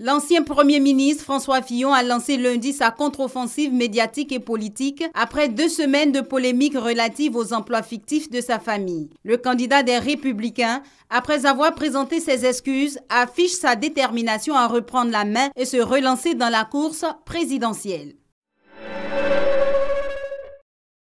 L'ancien Premier ministre François Fillon a lancé lundi sa contre-offensive médiatique et politique après 2 semaines de polémiques relatives aux emplois fictifs de sa famille. Le candidat des Républicains, après avoir présenté ses excuses, affiche sa détermination à reprendre la main et se relancer dans la course présidentielle.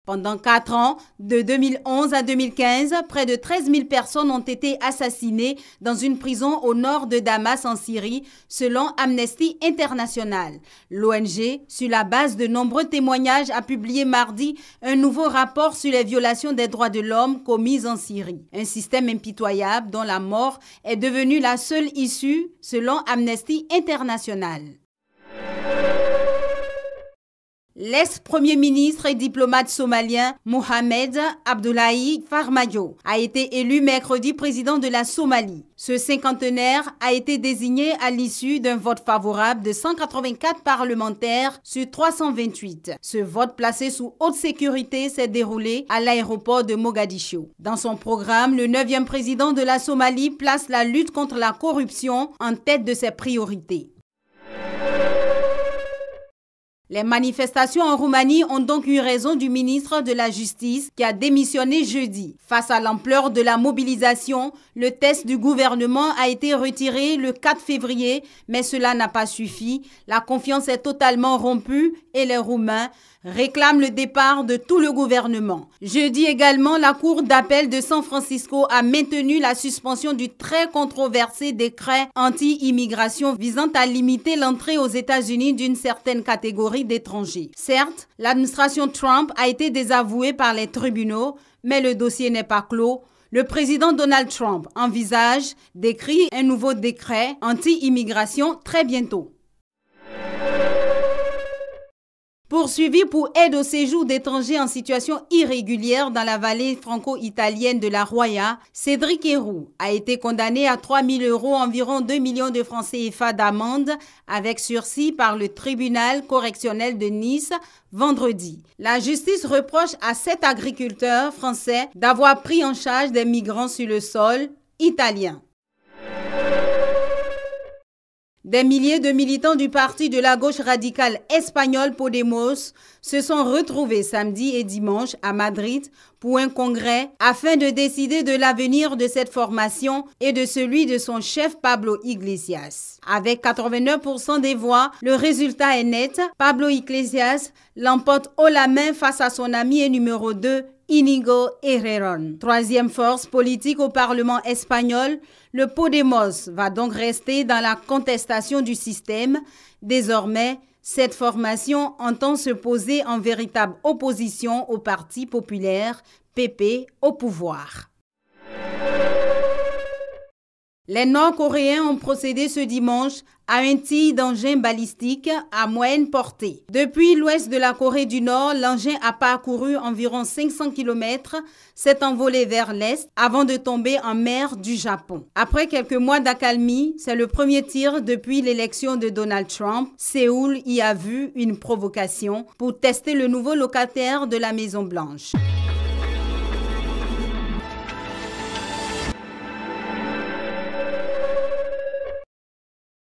Pendant 4 ans, de 2011 à 2015, près de 13 000 personnes ont été assassinées dans une prison au nord de Damas en Syrie, selon Amnesty International. L'ONG, sur la base de nombreux témoignages, a publié mardi un nouveau rapport sur les violations des droits de l'homme commises en Syrie. Un système impitoyable dont la mort est devenue la seule issue, selon Amnesty International. L'ex-premier ministre et diplomate somalien Mohamed Abdullahi Farmajo a été élu mercredi président de la Somalie. Ce cinquantenaire a été désigné à l'issue d'un vote favorable de 184 parlementaires sur 328. Ce vote placé sous haute sécurité s'est déroulé à l'aéroport de Mogadiscio. Dans son programme, le 9e président de la Somalie place la lutte contre la corruption en tête de ses priorités. Les manifestations en Roumanie ont donc eu raison du ministre de la Justice qui a démissionné jeudi. Face à l'ampleur de la mobilisation, le test du gouvernement a été retiré le 4 février, mais cela n'a pas suffi. La confiance est totalement rompue et les Roumains réclament le départ de tout le gouvernement. Jeudi également, la Cour d'appel de San Francisco a maintenu la suspension du très controversé décret anti-immigration visant à limiter l'entrée aux États-Unis d'une certaine catégorie d'étrangers. Certes, l'administration Trump a été désavouée par les tribunaux, mais le dossier n'est pas clos. Le président Donald Trump envisage d'écrire un nouveau décret anti-immigration très bientôt. Poursuivi pour aide au séjour d'étrangers en situation irrégulière dans la vallée franco-italienne de la Roya, Cédric Héroux a été condamné à 3 000 €, environ 2 millions de francs CFA d'amende, avec sursis par le tribunal correctionnel de Nice vendredi. La justice reproche à 7 agriculteurs français d'avoir pris en charge des migrants sur le sol italien. Des milliers de militants du parti de la gauche radicale espagnole Podemos se sont retrouvés samedi et dimanche à Madrid pour un congrès afin de décider de l'avenir de cette formation et de celui de son chef Pablo Iglesias. Avec 89% des voix, le résultat est net. Pablo Iglesias l'emporte haut la main face à son ami et numéro 2, Íñigo Errejón. Troisième force politique au Parlement espagnol, le Podemos va donc rester dans la contestation du système. Désormais, cette formation entend se poser en véritable opposition au Parti populaire, PP, au pouvoir. Les Nord-Coréens ont procédé ce dimanche à un tir d'engin balistique à moyenne portée. Depuis l'ouest de la Corée du Nord, l'engin a parcouru environ 500 km, s'est envolé vers l'est avant de tomber en mer du Japon. Après quelques mois d'accalmie, c'est le premier tir depuis l'élection de Donald Trump. Séoul y a vu une provocation pour tester le nouveau locataire de la Maison-Blanche.